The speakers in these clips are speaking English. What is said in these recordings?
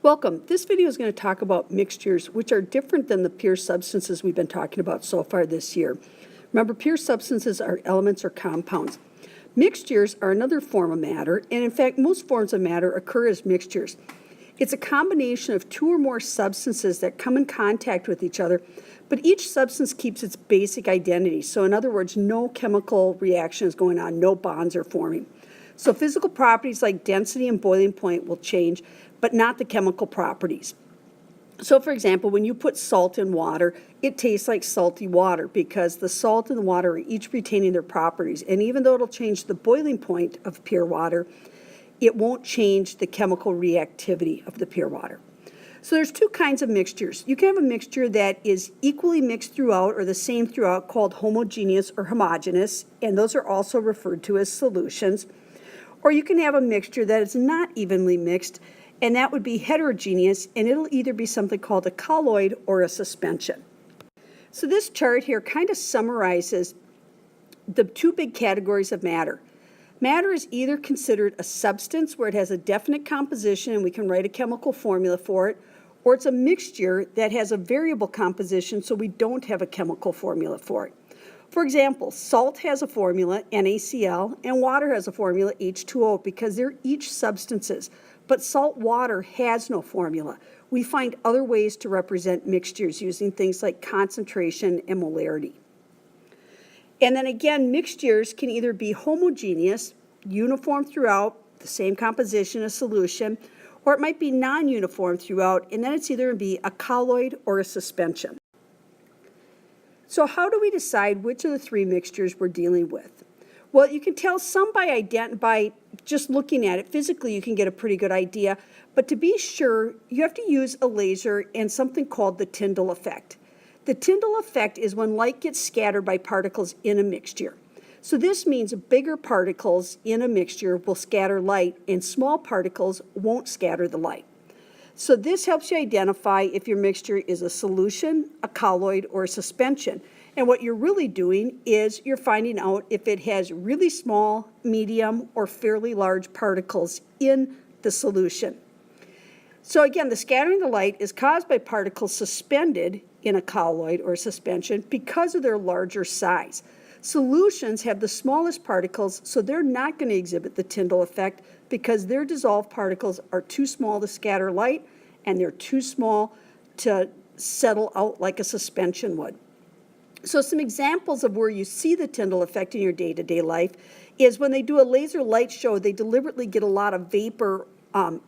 Welcome. This video is going to talk about mixtures, which are different than the pure substances we've been talking about so far this year. Remember, pure substances are elements or compounds. Mixtures are another form of matter, and in fact, most forms of matter occur as mixtures. It's a combination of two or more substances that come in contact with each other, but each substance keeps its basic identity. So in other words, no chemical reaction is going on, no bonds are forming. So physical properties like density and boiling point will change, but not the chemical properties. So for example, when you put salt in water, it tastes like salty water because the salt and the water are each retaining their properties. And even though it'll change the boiling point of pure water, it won't change the chemical reactivity of the pure water. So there's two kinds of mixtures. You can have a mixture that is equally mixed throughout or the same throughout called homogeneous or homogeneous, and those are also referred to as solutions. Or you can have a mixture that is not evenly mixed, and that would be heterogeneous, and it'll either be something called a colloid or a suspension. So this chart here kind of summarizes the two big categories of matter. Matter is either considered a substance where it has a definite composition and we can write a chemical formula for it, or it's a mixture that has a variable composition so we don't have a chemical formula for it. For example, salt has a formula, NaCl, and water has a formula, H2O, because they're each substances. But salt water has no formula. We find other ways to represent mixtures using things like concentration and molarity. And then again, mixtures can either be homogeneous, uniform throughout, the same composition, a solution, or it might be non-uniform throughout, and then it's either going to be a colloid or a suspension. So how do we decide which of the three mixtures we're dealing with? Well, you can tell some by just looking at it. Physically, you can get a pretty good idea. But to be sure, you have to use a laser and something called the Tyndall Effect. The Tyndall Effect is when light gets scattered by particles in a mixture. So this means bigger particles in a mixture will scatter light and small particles won't scatter the light. So this helps you identify if your mixture is a solution, a colloid, or a suspension. And what you're really doing is you're finding out if it has really small, medium, or fairly large particles in the solution. So again, the scattering of the light is caused by particles suspended in a colloid or suspension because of their larger size. Solutions have the smallest particles, so they're not going to exhibit the Tyndall effect because their dissolved particles are too small to scatter light and they're too small to settle out like a suspension would. So some examples of where you see the Tyndall effect in your day-to-day life is when they do a laser light show, they deliberately get a lot of vapor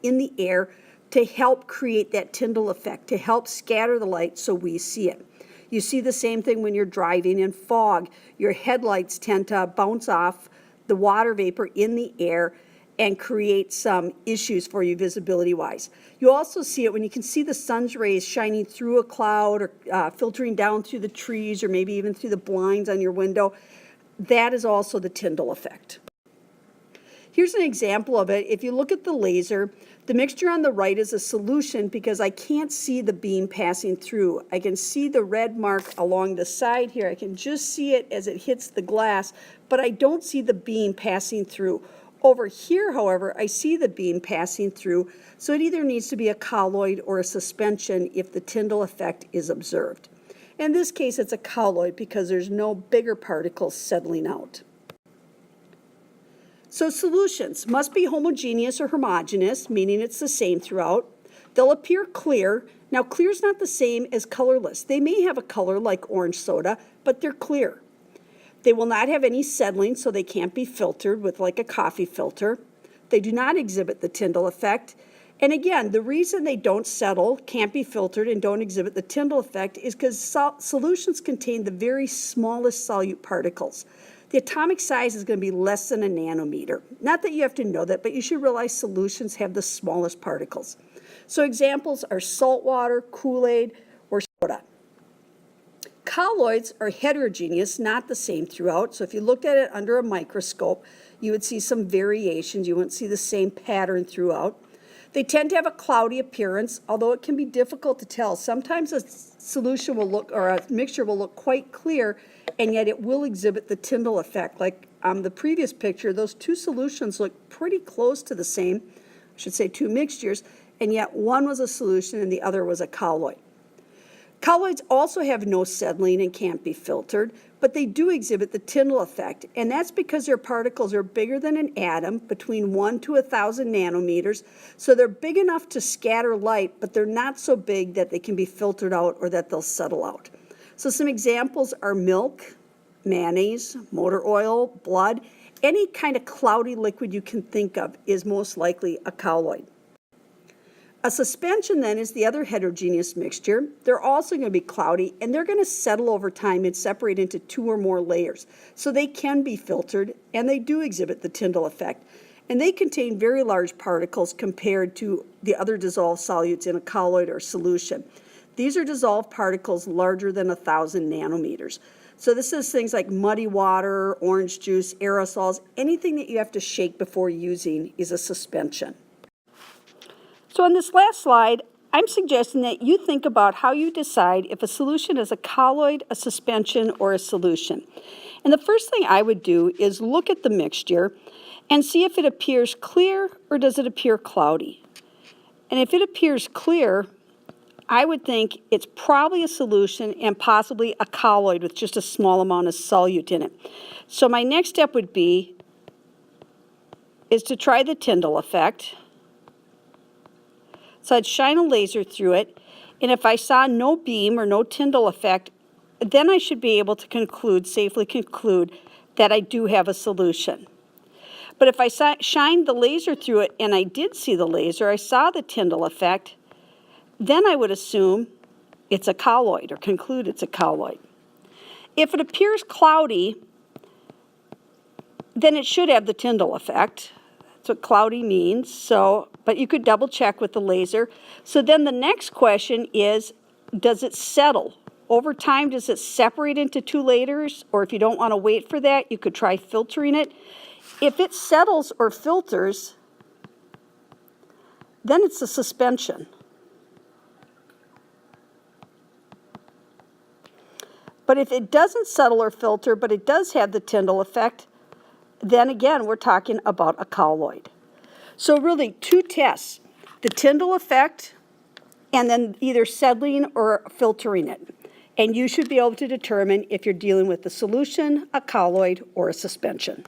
in the air to help create that Tyndall effect, to help scatter the light so we see it. You see the same thing when you're driving in fog. Your headlights tend to bounce off the water vapor in the air and create some issues for you visibility-wise. You also see it when you can see the sun's rays shining through a cloud or filtering down through the trees or maybe even through the blinds on your window. That is also the Tyndall effect. Here's an example of it. If you look at the laser, the mixture on the right is a solution because I can't see the beam passing through. I can see the red mark along the side here. I can just see it as it hits the glass, but I don't see the beam passing through. Over here, however, I see the beam passing through, so it either needs to be a colloid or a suspension if the Tyndall effect is observed. In this case, it's a colloid because there's no bigger particles settling out. So solutions must be homogeneous or homogeneous, meaning it's the same throughout. They'll appear clear. Now, clear is not the same as colorless. They may have a color like orange soda, but they're clear. They will not have any settling, so they can't be filtered with like a coffee filter. They do not exhibit the Tyndall effect. And again, the reason they don't settle, can't be filtered, and don't exhibit the Tyndall effect is because solutions contain the very smallest solute particles. The atomic size is going to be less than a nanometer. Not that you have to know that, but you should realize solutions have the smallest particles. So examples are salt water, Kool-Aid, or soda. Colloids are heterogeneous, not the same throughout. So if you looked at it under a microscope, you would see some variations. You wouldn't see the same pattern throughout. They tend to have a cloudy appearance, although it can be difficult to tell. Sometimes a solution will look, or a mixture will look quite clear, and yet it will exhibit the Tyndall effect. Like the previous picture, those two solutions look pretty close to the same, I should say two mixtures, and yet one was a solution and the other was a colloid. Colloids also have no settling and can't be filtered, but they do exhibit the Tyndall effect, and that's because their particles are bigger than an atom, between 1 to 1,000 nanometers, so they're big enough to scatter light, but they're not so big that they can be filtered out or that they'll settle out. So some examples are milk, mayonnaise, motor oil, blood. Any kind of cloudy liquid you can think of is most likely a colloid. A suspension then is the other heterogeneous mixture. They're also going to be cloudy, and they're going to settle over time and separate into 2 or more layers. So they can be filtered, and they do exhibit the Tyndall effect. And they contain very large particles compared to the other dissolved solutes in a colloid or solution. These are dissolved particles larger than 1,000 nanometers. So this is things like muddy water, orange juice, aerosols. Anything that you have to shake before using is a suspension. So on this last slide, I'm suggesting that you think about how you decide if a solution is a colloid, a suspension, or a solution. And the first thing I would do is look at the mixture and see if it appears clear or does it appear cloudy. And if it appears clear, I would think it's probably a solution and possibly a colloid with just a small amount of solute in it. So my next step would be is to try the Tyndall effect. So I'd shine a laser through it, and if I saw no beam or no Tyndall effect, then I should be able to safely conclude that I do have a solution. But if I shined the laser through it and I did see the laser, I saw the Tyndall effect, then I would assume it's a colloid or conclude it's a colloid. If it appears cloudy, then it should have the Tyndall effect. That's what cloudy means, but you could double check with the laser. So then the next question is, does it settle? Over time, does it separate into 2 layers? Or if you don't want to wait for that, you could try filtering it. If it settles or filters, then it's a suspension. But if it doesn't settle or filter, but it does have the Tyndall effect, then again, we're talking about a colloid. So really 2 tests, the Tyndall effect and then either settling or filtering it. And you should be able to determine if you're dealing with a solution, a colloid, or a suspension.